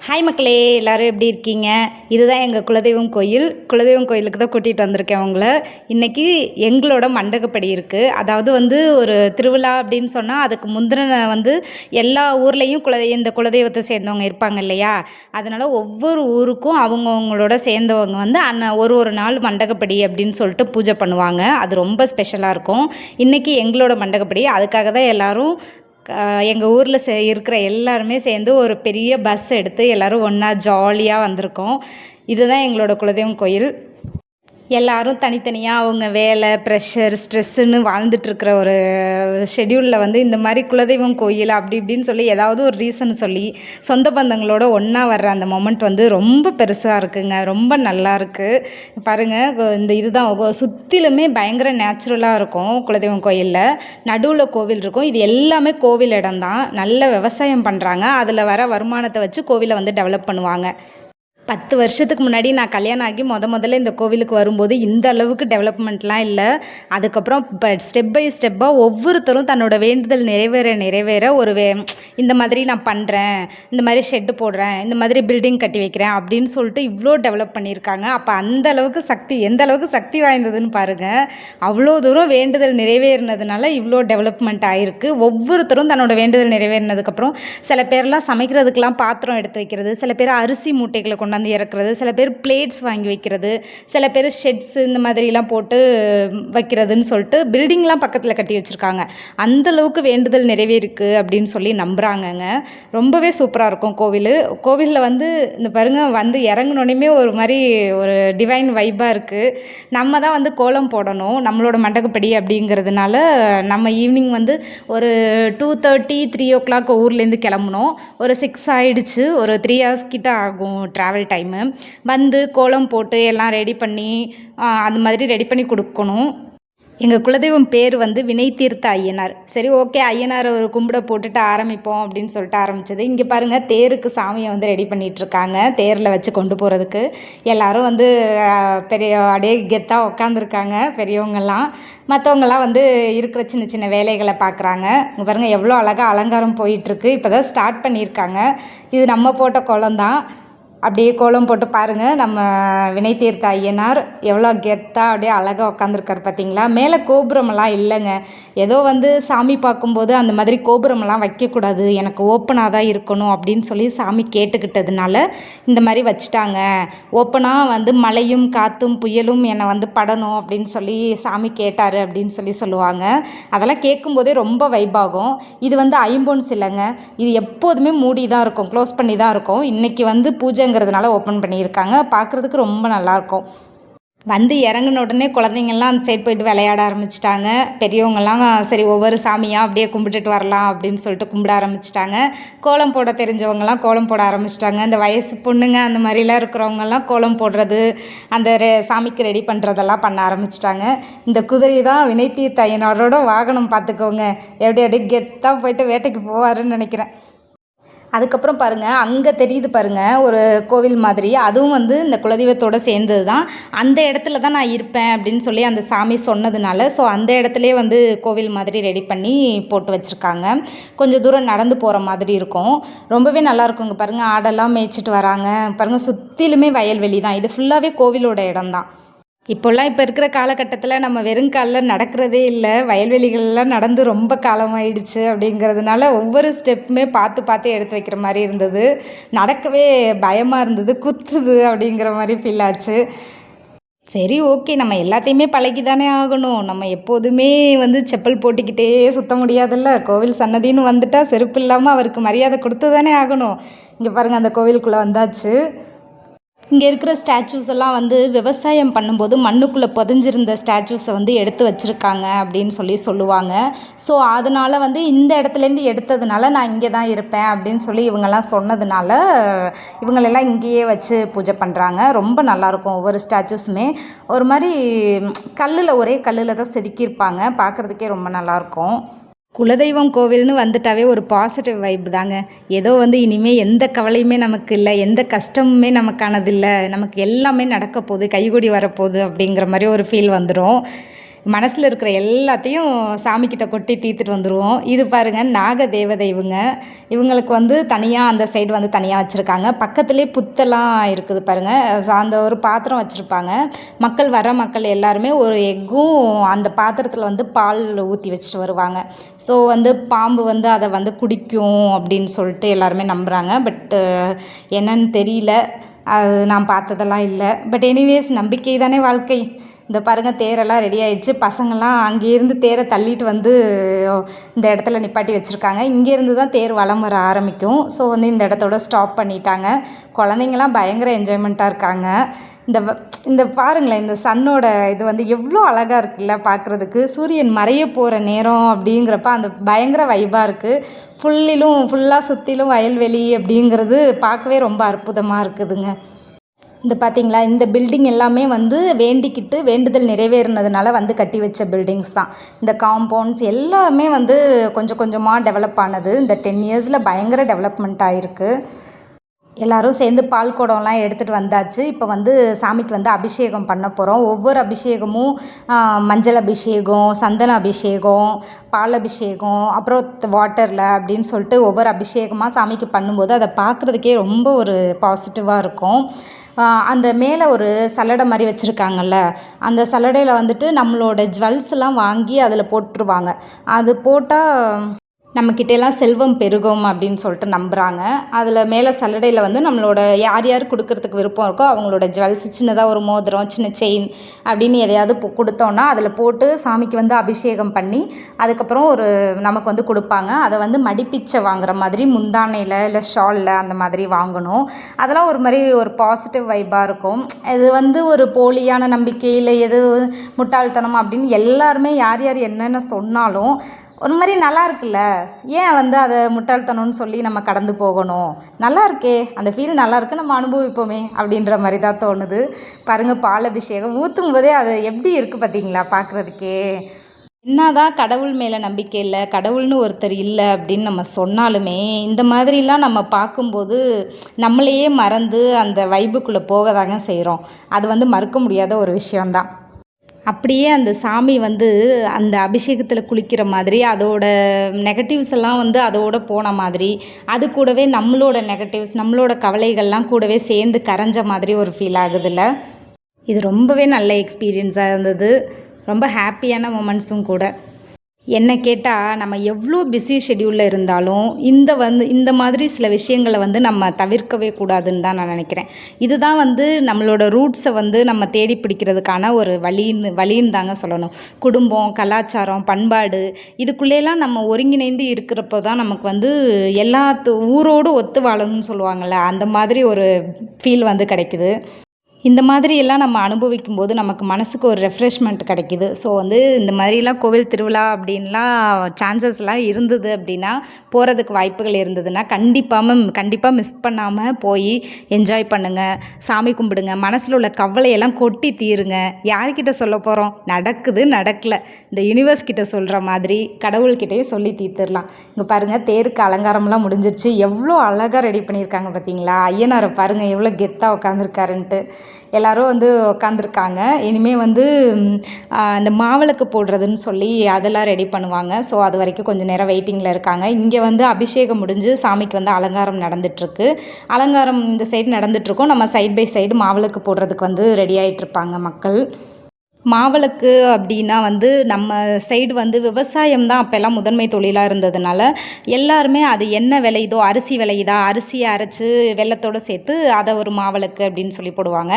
Hi மக்களே, எல்லோரும் எப்படி இருக்கீங்க? இதுதான் எங்கள் குலதெய்வம் கோயில். குலதெய்வம் கோயிலுக்கு தான் கூட்டிகிட்டு வந்திருக்கேன் உங்களை. இன்றைக்கி எங்களோட மண்டகப்படி இருக்குது. அதாவது ஒரு திருவிழா அப்படின்னு சொன்னால் அதுக்கு முந்தின எல்லா ஊர்லேயும் இந்த குலதெய்வத்தை சேர்ந்தவங்க இருப்பாங்க இல்லையா? அதனால் ஒவ்வொரு ஊருக்கும் அவங்கவுங்களோட சேர்ந்தவங்க ஒரு நாள் மண்டகப்படி அப்படின்னு சொல்லிட்டு பூஜை பண்ணுவாங்க. அது ரொம்ப ஸ்பெஷலாக இருக்கும். இன்றைக்கி எங்களோட மண்டகப்படி, அதுக்காக தான் எல்லோரும் எங்கள் ஊரில் இருக்கிற எல்லாருமே சேர்ந்து ஒரு பெரிய பஸ் எடுத்து எல்லோரும் ஒன்றா ஜாலியாக வந்திருக்கோம். இதுதான் எங்களோட குலதெய்வம் கோயில். எல்லாரும் தனித்தனியாக அவங்க வேலை, ப்ரெஷர், ஸ்ட்ரெஸ்ஸுன்னு வாழ்ந்துட்டுருக்கிற ஒரு ஷெட்யூலில் இந்த மாதிரி குலதெய்வம் கோயில் அப்படி இப்படின்னு சொல்லி ஏதாவது ஒரு ரீசன் சொல்லி சொந்த பந்தங்களோட ஒன்றா வர்ற அந்த மொமெண்ட் ரொம்ப பெருசாக இருக்குங்க. ரொம்ப நல்லா இருக்குது பாருங்கள். இதுதான் சுற்றிலுமே பயங்கர நேச்சுரலாக இருக்கும். குலதெய்வம் கோயிலில் நடுவில் கோவில் இருக்கும். இது எல்லாமே கோவில் இடம்தான். நல்ல விவசாயம் பண்ணுறாங்க. அதில் வர வருமானத்தை வச்சு கோவிலை டெவலப் பண்ணுவாங்க. 10 வருஷத்துக்கு முன்னாடி நான் கல்யாணம் ஆகி முதல்ல இந்த கோவிலுக்கு வரும்போது இந்த அளவுக்கு டெவலப்மெண்ட்லாம் இல்லை. அதுக்கப்புறம் ஸ்டெப் பை ஸ்டெப்பாக ஒவ்வொருத்தரும் தன்னோட வேண்டுதல் நிறைவேற இந்த மாதிரி நான் பண்ணுறேன், இந்த மாதிரி ஷெட்டு போடுறேன், இந்த மாதிரி பில்டிங் கட்டி வைக்கிறேன் அப்படின்னு சொல்லிட்டு இவ்வளோ டெவலப் பண்ணியிருக்காங்க. அப்போ எந்த அளவுக்கு சக்தி வாய்ந்ததுன்னு பாருங்கள். அவ்வளோ தூரம் வேண்டுதல் நிறைவேறினதுனால இவ்வளோ டெவலப்மெண்ட் ஆகிருக்கு. ஒவ்வொருத்தரும் தன்னோட வேண்டுதல் நிறைவேறினதுக்கப்புறம் சில பேர்லாம் சமைக்கிறதுக்கெலாம் பாத்திரம் எடுத்து வைக்கிறது, சில பேர் அரிசி மூட்டைகளை கொண்டாந்து இறக்குறது, சில பேர் பிளேட்ஸ் வாங்கி வைக்கிறது, சில பேர் ஷெட்ஸ் இந்த மாதிரிலாம் போட்டு வைக்கிறதுன்னு சொல்லிட்டு பில்டிங்லாம் பக்கத்தில் கட்டி வச்சுருக்காங்க. அந்தளவுக்கு வேண்டுதல் நிறைவேறிருக்கு அப்படின்னு சொல்லி நம்புகிறாங்கங்க. ரொம்பவே சூப்பராக இருக்கும் கோவிலில் இந்த பாருங்க இறங்கினோடனே ஒரு மாதிரி ஒரு டிவைன் வைப்பாக இருக்குது. நம்ம தான் கோலம் போடணும் நம்மளோட மண்டகப்படி அப்படிங்கிறதுனால நம்ம ஈவினிங் ஒரு 2:30 3 o'clock ஊர்லேருந்து கிளம்புனோம். ஒரு 6 ஆகிடுச்சு. ஒரு 3 hours கிட்ட ஆகும் ட்ராவல் டைமு. கோலம் போட்டு எல்லாம் ரெடி பண்ணி அந்த மாதிரி ரெடி பண்ணி கொடுக்கணும். எங்கள் குலதெய்வம் பேர் வினை தீர்த்த ஐயனார். சரி, ஓகே, ஐயனார் ஒரு கும்பிட போட்டுட்டு ஆரம்பிப்போம் அப்படின்னு சொல்லிட்டு ஆரம்பித்தது. இங்கே பாருங்கள், தேருக்கு சாமியை ரெடி பண்ணிகிட்ருக்காங்க. தேரில் வச்சு கொண்டு போகிறதுக்கு எல்லோரும் பெரிய அப்படியே கெத்தாக உட்காந்துருக்காங்க. பெரியவங்கெல்லாம் மற்றவங்கெல்லாம் இருக்கிற சின்ன சின்ன வேலைகளை பார்க்குறாங்க. இங்கே பாருங்கள் எவ்வளோ அழகாக அலங்காரம் போயிட்டுருக்கு. இப்போ தான் ஸ்டார்ட் பண்ணியிருக்காங்க. இது நம்ம போட்ட கோலம் தான். அப்படியே கோலம் போட்டு பாருங்கள். நம்ம வினை தீர்த்த ஐயனார் எவ்வளோ கெத்தாக அப்படியே அழகாக உட்காந்துருக்காரு பார்த்தீங்களா? மேலே கோபுரமெல்லாம் இல்லைங்க. ஏதோ சாமி பார்க்கும்போது அந்த மாதிரி கோபுரமெல்லாம் வைக்கக்கூடாது, எனக்கு ஓப்பனாக தான் இருக்கணும் அப்படின்னு சொல்லி சாமி கேட்டுக்கிட்டதுனால இந்த மாதிரி வச்சுட்டாங்க. ஓப்பனாக மழையும் காற்றும் புயலும் என்னை படணும் அப்படின்னு சொல்லி சாமி கேட்டார் அப்படின்னு சொல்லுவாங்க. அதெல்லாம் கேட்கும்போதே ரொம்ப வைபாகும். இது ஐம்பொன் சிலைங்க. இது எப்போதுமே மூடி தான் இருக்கும், க்ளோஸ் பண்ணி தான் இருக்கும். இன்றைக்கி பூஜை ஓப்பன் பண்ணியிருக்காங்க. பார்க்குறதுக்கு ரொம்ப நல்லாயிருக்கும். இறங்கின உடனே குழந்தைங்கள்லாம் அந்த சைடு போயிட்டு விளையாட ஆரம்பிச்சிட்டாங்க. பெரியவங்கள்லாம் சரி ஒவ்வொரு சாமியாக அப்படியே கும்பிட்டுட்டு வரலாம் அப்படின்னு சொல்லிட்டு கும்பிட ஆரம்பிச்சிட்டாங்க. கோலம் போட தெரிஞ்சவங்கலாம் கோலம் போட ஆரம்பிச்சிட்டாங்க. அந்த வயசு பொண்ணுங்க அந்த மாதிரிலாம் இருக்கிறவங்கலாம் கோலம் போடுறது, அந்த சாமிக்கு ரெடி பண்ணுறதெல்லாம் பண்ண ஆரம்பிச்சிட்டாங்க. இந்த குதிரை தான் வினை தீர்த்த ஐயனாரோட வாகனம். பார்த்துக்கோங்க, அப்படியே கெத்தாக போயிட்டு வேட்டைக்கு போவாருன்னு நினைக்கிறேன். அதுக்கப்புறம் பாருங்கள், அங்கே தெரியுது பாருங்கள் ஒரு கோவில் மாதிரி. அதுவும் இந்த குலதெய்வத்தோடு சேர்ந்தது தான். அந்த இடத்துல தான் நான் இருப்பேன் அப்படின்னு சொல்லி அந்த சாமி சொன்னதுனால அந்த இடத்துலே கோவில் மாதிரி ரெடி பண்ணி போட்டு வச்சுருக்காங்க. கொஞ்சம் தூரம் நடந்து போகிற மாதிரி இருக்கும். ரொம்பவே நல்லாயிருக்கும். இங்கே பாருங்கள், ஆடெல்லாம் மேய்ச்சிட்டு வராங்க. பாருங்கள், சுற்றிலுமே வயல்வெளி தான். இது ஃபுல்லாகவே கோவிலோட இடம் தான். இப்போ இருக்கிற காலகட்டத்தில் நம்ம வெறுங்காலில் நடக்கிறதே இல்லை. வயல்வெளிகள்லாம் நடந்து ரொம்ப காலமாயிடுச்சு. அப்படிங்கிறதுனால ஒவ்வொரு ஸ்டெப்புமே பார்த்து எடுத்து வைக்கிற மாதிரி இருந்தது. நடக்கவே பயமாக இருந்தது, குத்துது அப்படிங்கிற மாதிரி ஃபீல் ஆச்சு. சரி, ஓகே, நம்ம எல்லாத்தையுமே பழகி தானே ஆகணும். நம்ம எப்போதுமே செப்பல் போட்டுக்கிட்டே சுற்ற முடியாதுல்ல. கோவில் சன்னதின்னு வந்துட்டால் செருப்பு இல்லாமல் அவருக்கு மரியாதை கொடுத்து தானே ஆகணும். இங்கே பாருங்கள், அந்த கோவிலுக்குள்ளே வந்தாச்சு. இங்கே இருக்கிற ஸ்டாச்சூஸ் எல்லாம் விவசாயம் பண்ணும்போது மண்ணுக்குள்ளே புதைஞ்சிருந்த ஸ்டாச்சூஸை எடுத்து வச்சுருக்காங்க அப்படின்னு சொல்லுவாங்க. ஸோ அதனால் இந்த இடத்துலேருந்து எடுத்ததுனால நான் இங்கே தான் இருப்பேன் அப்படின்னு சொல்லி இவங்கெல்லாம் சொன்னதுனால இவங்களெல்லாம் இங்கேயே வச்சு பூஜை பண்ணுறாங்க. ரொம்ப நல்லாயிருக்கும். ஒவ்வொரு ஸ்டாச்சூஸுமே ஒரு மாதிரி ஒரே கல்லில் தான் செதுக்கியிருப்பாங்க. பார்க்குறதுக்கே ரொம்ப நல்லாயிருக்கும். குலதெய்வம் கோவில்னு வந்துட்டாவே ஒரு பாசிட்டிவ் வைப் தாங்க. ஏதோ இனிமேல் எந்த கவலையுமே நமக்கு இல்லை, எந்த கஷ்டமுமே நமக்கானதில்லை, நமக்கு எல்லாமே நடக்க போகுது, கைகூடி வரப்போகுது அப்படிங்கிற மாதிரி ஒரு ஃபீல் வந்துடும். மனசில் இருக்கிற எல்லாத்தையும் சாமிக்கிட்ட கொட்டி தீர்த்துட்டு வந்துடுவோம். இது பாருங்கள் நாக தேவதை இவங்களுக்கு வந்து தனியாக அந்த சைடு வந்து தனியாக வச்சுருக்காங்க. பக்கத்துலேயே புத்தெல்லாம் இருக்குது பாருங்கள். அந்த ஒரு பாத்திரம் வச்சுருப்பாங்க. மக்கள் எல்லாருமே ஒரு எக்கும் அந்த பாத்திரத்தில் வந்து பால் ஊற்றி வச்சுட்டு வருவாங்க. ஸோ வந்து பாம்பு வந்து அதை வந்து குடிக்கும் அப்படின்னு சொல்லிட்டு எல்லாருமே நம்புகிறாங்க. பட் என்னன்னு தெரியல, அது நான் பார்த்ததெல்லாம் இல்லை. பட் எனிவேஸ் நம்பிக்கை தானே வாழ்க்கை. இந்த பாருங்கள் தேரெல்லாம் ரெடி ஆகிடுச்சு. பசங்கள்லாம் அங்கேருந்து தேரை தள்ளிட்டு வந்து இந்த இடத்துல நிப்பாட்டி வச்சுருக்காங்க. இங்கேருந்து தான் தேர் வலம் வர ஆரம்பிக்கும். ஸோ வந்து இந்த இடத்தோட ஸ்டாப் பண்ணிட்டாங்க. குழந்தைங்களாம் பயங்கர என்ஜாய்மெண்ட்டாக இருக்காங்க. இந்த பாருங்களேன், இந்த சன்னோட இது வந்து எவ்வளோ அழகாக இருக்குல்ல பார்க்குறதுக்கு. சூரியன் மறைய போகிற நேரம் அப்படிங்கிறப்ப அந்த பயங்கர வைபாக இருக்குது. ஃபுல்லாக சுற்றிலும் வயல்வெளி அப்படிங்கிறது பார்க்கவே ரொம்ப அற்புதமாக இருக்குதுங்க. இந்த பார்த்தீங்களா, இந்த பில்டிங் எல்லாமே வந்து வேண்டிக்கிட்டு வேண்டுதல் நிறைவேறினதுனால வந்து கட்டி வச்ச பில்டிங்ஸ் தான். இந்த காம்பவுண்ட்ஸ் எல்லாமே வந்து கொஞ்சம் கொஞ்சமாக டெவலப் ஆனது. இந்த 10 இயர்ஸில் பயங்கர டெவலப்மெண்ட் ஆகிருக்கு. எல்லோரும் சேர்ந்து பால் குடம்லாம் எடுத்துகிட்டு வந்தாச்சு. இப்போ வந்து சாமிக்கு வந்து அபிஷேகம் பண்ண போகிறோம். ஒவ்வொரு அபிஷேகமும் மஞ்சள் அபிஷேகம், சந்தன அபிஷேகம், பால் அபிஷேகம், அப்புறம் வாட்டரில் அப்படின்னு சொல்லிட்டு ஒவ்வொரு அபிஷேகமாக சாமிக்கு பண்ணும்போது அதை பார்க்குறதுக்கே ரொம்ப ஒரு பாசிட்டிவாக இருக்கும். அந்த மேலே ஒரு சல்லடை மாதிரி வச்சுருக்காங்கல்ல, அந்த சல்லடையில் வந்துட்டு நம்மளோட ஜுவல்ஸ்லாம் வாங்கி அதில் போட்டுருவாங்க. அது போட்டால் நம்மக்கிட்டலாம் செல்வம் பெருகும் அப்படின்னு சொல்லிட்டு நம்புகிறாங்க. அதில் மேலே சல்லடையில் வந்து நம்மளோட யார் கொடுக்கறதுக்கு விருப்பம் இருக்கோ அவங்களோட ஜுவல்ஸ், சின்னதாக ஒரு மோதிரம், சின்ன செயின் அப்படின்னு எதையாவது கொடுத்தோன்னா அதில் போட்டு சாமிக்கு வந்து அபிஷேகம் பண்ணி அதுக்கப்புறம் நமக்கு வந்து கொடுப்பாங்க. அதை வந்து மடிப்பிச்சை வாங்குற மாதிரி முந்தானையில் இல்லை ஷாலில் அந்த மாதிரி வாங்கணும். அதெல்லாம் ஒரு மாதிரி ஒரு பாசிட்டிவ் வைப்பாக இருக்கும். இது வந்து ஒரு போலியான நம்பிக்கை இல்லை எது முட்டாள்தனம் அப்படின்னு எல்லாருமே யார் என்னென்ன சொன்னாலும் ஒரு மாதிரி நல்லா இருக்குல்ல. ஏன் வந்து அதை முட்டாள்தனம்னு சொல்லி நம்ம கடந்து போகணும்? நல்லா இருக்கே, அந்த ஃபீல் நல்லா இருக்கு, நம்ம அனுபவிப்போமே அப்படின்ற மாதிரி தான் தோணுது. பாருங்கள், பால் அபிஷேகம் ஊற்றும் போதே அது எப்படி இருக்குது பார்த்தீங்களா பார்க்குறதுக்கே. என்னதான் கடவுள் மேலே நம்பிக்கை இல்லை, கடவுள்னு ஒருத்தர் இல்லை அப்படின்னு நம்ம சொன்னாலுமே இந்த மாதிரிலாம் நம்ம பார்க்கும்போது நம்மளையே மறந்து அந்த வைப்புக்குள்ளே போக தாங்க செய்கிறோம். அது வந்து மறுக்க முடியாத ஒரு விஷயந்தான். அப்படியே அந்த சாமி வந்து அந்த அபிஷேகத்தில் குளிக்கிற மாதிரி அதோட நெகட்டிவ்ஸ் எல்லாம் வந்து அதோட போன மாதிரி, அது கூடவே நம்மளோட நெகட்டிவ்ஸ், நம்மளோட கவலைகள்லாம் கூடவே சேர்ந்து கரைஞ்ச மாதிரி ஒரு ஃபீல் ஆகுதுல்ல. இது ரொம்பவே நல்ல எக்ஸ்பீரியன்ஸாக இருந்தது. ரொம்ப ஹாப்பியான மொமெண்ட்ஸும் கூட. என்ன கேட்டால் நம்ம எவ்வளோ பிஸி ஷெட்யூலில் இருந்தாலும் இந்த மாதிரி சில விஷயங்களை வந்து நம்ம தவிர்க்கவே கூடாதுன்னு தான் நான் நினைக்கிறேன். இதுதான் வந்து நம்மளோட ரூட்ஸை வந்து நம்ம தேடி பிடிக்கிறதுக்கான ஒரு வழின்னு தாங்க சொல்லணும். குடும்பம், கலாச்சாரம், பண்பாடு இதுக்குள்ளேலாம் நம்ம ஒருங்கிணைந்து இருக்கிறப்போ தான் நமக்கு வந்து ஊரோடு ஒத்து வாழணும்னு சொல்லுவாங்கள்ல, அந்த மாதிரி ஒரு ஃபீல் வந்து கிடைக்குது. இந்த மாதிரியெல்லாம் நம்ம அனுபவிக்கும் போது நமக்கு மனசுக்கு ஒரு ரெஃப்ரெஷ்மெண்ட் கிடைக்கிது. ஸோ வந்து இந்த மாதிரிலாம் கோவில் திருவிழா அப்படின்லாம் சான்சஸ்லாம் இருந்தது அப்படின்னா, போகிறதுக்கு வாய்ப்புகள் இருந்ததுன்னா கண்டிப்பாக மிஸ் பண்ணாமல் போய் என்ஜாய் பண்ணுங்கள், சாமி கும்பிடுங்க, மனசில் உள்ள கவலையெல்லாம் கொட்டி தீருங்க. யார்கிட்ட சொல்ல போகிறோம்? நடக்கலை, இந்த யூனிவர்ஸ் கிட்ட சொல்கிற மாதிரி கடவுள்கிட்டையும் சொல்லி தீர்த்துடலாம். இங்கே பாருங்கள், தேருக்கு அலங்காரம்லாம் முடிஞ்சிருச்சு. எவ்வளோ அழகாக ரெடி பண்ணியிருக்காங்க பார்த்தீங்களா. ஐயனாரை பாருங்கள் எவ்வளோ கெத்தாக உட்காந்துருக்காருன்ட்டு. எல்லோரும் வந்து உட்காந்துருக்காங்க. இனிமேல் வந்து இந்த மாவிளக்கு போடுறதுன்னு சொல்லி அதெல்லாம் ரெடி பண்ணுவாங்க. ஸோ அது வரைக்கும் கொஞ்சம் நேரம் வெயிட்டிங்கில் இருக்காங்க. இங்கே வந்து அபிஷேகம் முடிஞ்சு சாமிக்கு வந்து அலங்காரம் நடந்துகிட்ருக்கு. அலங்காரம் இந்த சைடு நடந்துகிட்ருக்கோம். நம்ம சைட் பை சைடு மாவிளக்கு போடுறதுக்கு வந்து ரெடி ஆகிட்ருப்பாங்க மக்கள். மாவிளக்கு அப்படின்னா வந்து நம்ம சைடு வந்து விவசாயம் தான் அப்போல்லாம் முதன்மை தொழிலாக இருந்ததுனால எல்லாருமே அது என்ன விளையுதோ, அரிசி விளையுதா, அரிசியை அரைச்சி வெல்லத்தோடு சேர்த்து அதை ஒரு மாவிளக்கு அப்படின்னு சொல்லி போடுவாங்க.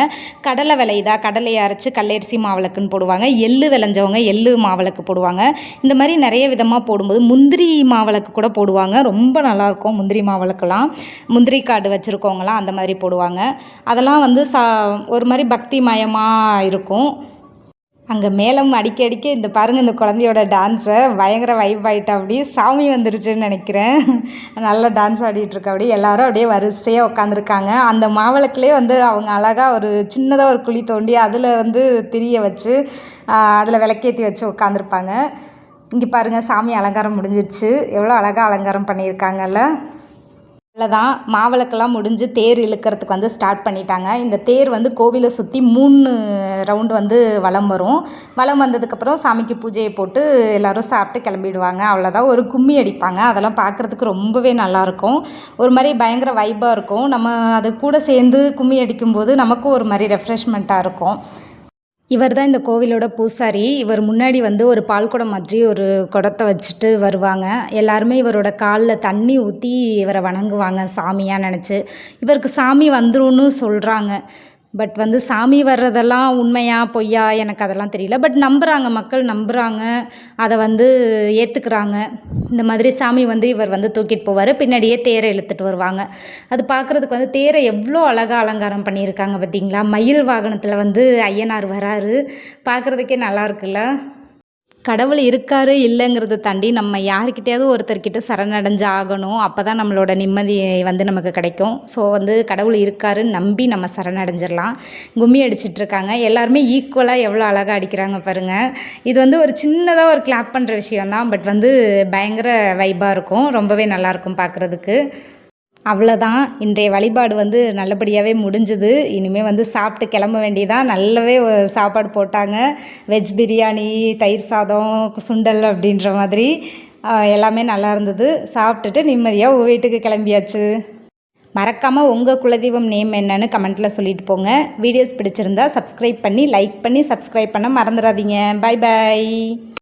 கடலை விளையுதா, கடலையை அரைச்சி கல்லரிசி மாவிளக்குன்னு போடுவாங்க. எள்ளு விளைஞ்சவங்க எள்ளு மாவிளக்கு போடுவாங்க. இந்த மாதிரி நிறைய விதமாக போடும்போது முந்திரி மாவிளக்கு கூட போடுவாங்க. ரொம்ப நல்லாயிருக்கும் முந்திரி மாவிளக்குலாம். முந்திரி காடு வச்சுருக்கவங்களாம் அந்த மாதிரி போடுவாங்க. அதெல்லாம் வந்து ஒரு மாதிரி பக்தி மயமாக இருக்கும். அங்கே மேளம் அடிக்க இந்த பாருங்கள், இந்த குழந்தையோட டான்ஸை பயங்கர வைப் ஆகிட்டா. அப்படி சாமி வந்துருச்சுன்னு நினைக்கிறேன். நல்லா டான்ஸ் ஆடிட்டுருக்கா. அப்படி எல்லோரும் அப்படியே வரிசையாக உட்காந்துருக்காங்க. அந்த மாவிளக்குலேயே வந்து அவங்க அழகாக ஒரு சின்னதாக ஒரு குழி தோண்டி அதில் வந்து திரிய வச்சு அதில் விளக்கேற்றி வச்சு உட்காந்துருப்பாங்க. இங்கே பாருங்கள், சாமி அலங்காரம் முடிஞ்சிருச்சு. எவ்வளோ அழகாக அலங்காரம் பண்ணியிருக்காங்கல்ல. அவ்வளோதான், மாவிளக்கெல்லாம் முடிஞ்சு தேர் இழுக்கிறதுக்கு வந்து ஸ்டார்ட் பண்ணிட்டாங்க. இந்த தேர் வந்து கோவிலை சுற்றி 3 ரவுண்டு வந்து வலம் வரும். வலம் வந்ததுக்கப்புறம் சாமிக்கு பூஜையை போட்டு எல்லோரும் சாப்பிட்டு கிளம்பிடுவாங்க. அவ்வளோதான். ஒரு கும்மி அடிப்பாங்க. அதெல்லாம் பார்க்குறதுக்கு ரொம்பவே நல்லாயிருக்கும். ஒரு மாதிரி பயங்கர வைப்பாக இருக்கும். நம்ம அது கூட சேர்ந்து கும்மி அடிக்கும்போது நமக்கும் ஒரு மாதிரி ரெஃப்ரெஷ்மெண்ட்டாக இருக்கும். இவர் தான் இந்த கோவிலோட பூசாரி. இவர் முன்னாடி வந்து ஒரு பால் குடம் மாதிரி ஒரு குடத்த வச்சுட்டு வருவாங்க. எல்லாருமே இவரோட காலில் தண்ணி ஊற்றி இவரை வணங்குவாங்க சாமியாக நினச்சி. இவருக்கு சாமி வந்துரும்னு சொல்கிறாங்க. பட் வந்து சாமி வர்றதெல்லாம் உண்மையா பொய்யா எனக்கு அதெல்லாம் தெரியல. பட் நம்புகிறாங்க, மக்கள் நம்புகிறாங்க, அதை வந்து ஏற்றுக்கிறாங்க. இந்த மாதிரி சாமி வந்து இவர் வந்து தூக்கிட்டு போவார், பின்னாடியே தேரை இழுத்துட்டு வருவாங்க. அது பார்க்குறதுக்கு வந்து தேரை எவ்வளோ அழகாக அலங்காரம் பண்ணியிருக்காங்க பார்த்தீங்களா? மயில் வாகனத்தில் வந்து ஐயனார் வராரு, பார்க்குறதுக்கே நல்லா இருக்குல்ல. கடவுள் இருக்காரு இல்லைங்கிறத தாண்டி நம்ம யாருக்கிட்டையாவது ஒருத்தர்கிட்ட சரணடைஞ்சு ஆகணும். அப்போ தான் நம்மளோட நிம்மதி வந்து நமக்கு கிடைக்கும். ஸோ வந்து கடவுள் இருக்காருன்னு நம்பி நம்ம சரணடைஞ்சிடலாம். கும்மி அடிச்சிட்ருக்காங்க. எல்லாருமே ஈக்குவலாக எவ்வளோ அழகாக அடிக்கிறாங்க பாருங்கள். இது வந்து ஒரு சின்னதாக ஒரு கிளாப் பண்ணுற விஷயந்தான். பட் வந்து பயங்கர வைப்பாக இருக்கும். ரொம்பவே நல்லாயிருக்கும் பார்க்குறதுக்கு. அவ்வளோதான், இன்றைய வழிபாடு வந்து நல்லபடியாகவே முடிஞ்சுது. இனிமேல் வந்து சாப்பிட்டு கிளம்ப வேண்டியதான். நல்லாவே சாப்பாடு போட்டாங்க. வெஜ் பிரியாணி, தயிர் சாதம், சுண்டல் அப்படின்ற மாதிரி எல்லாமே நல்லா இருந்தது. சாப்பிட்டுட்டு நிம்மதியாக வீட்டுக்கு கிளம்பியாச்சு. மறக்காமல் உங்கள் குலதெய்வம் நேம் என்னன்னு கமெண்ட்டில் சொல்லிட்டு போங்க. வீடியோஸ் பிடிச்சிருந்தா சப்ஸ்கிரைப் பண்ணி லைக் பண்ணி சப்ஸ்கிரைப் பண்ண மறந்துடாதீங்க. பாய் பாய்.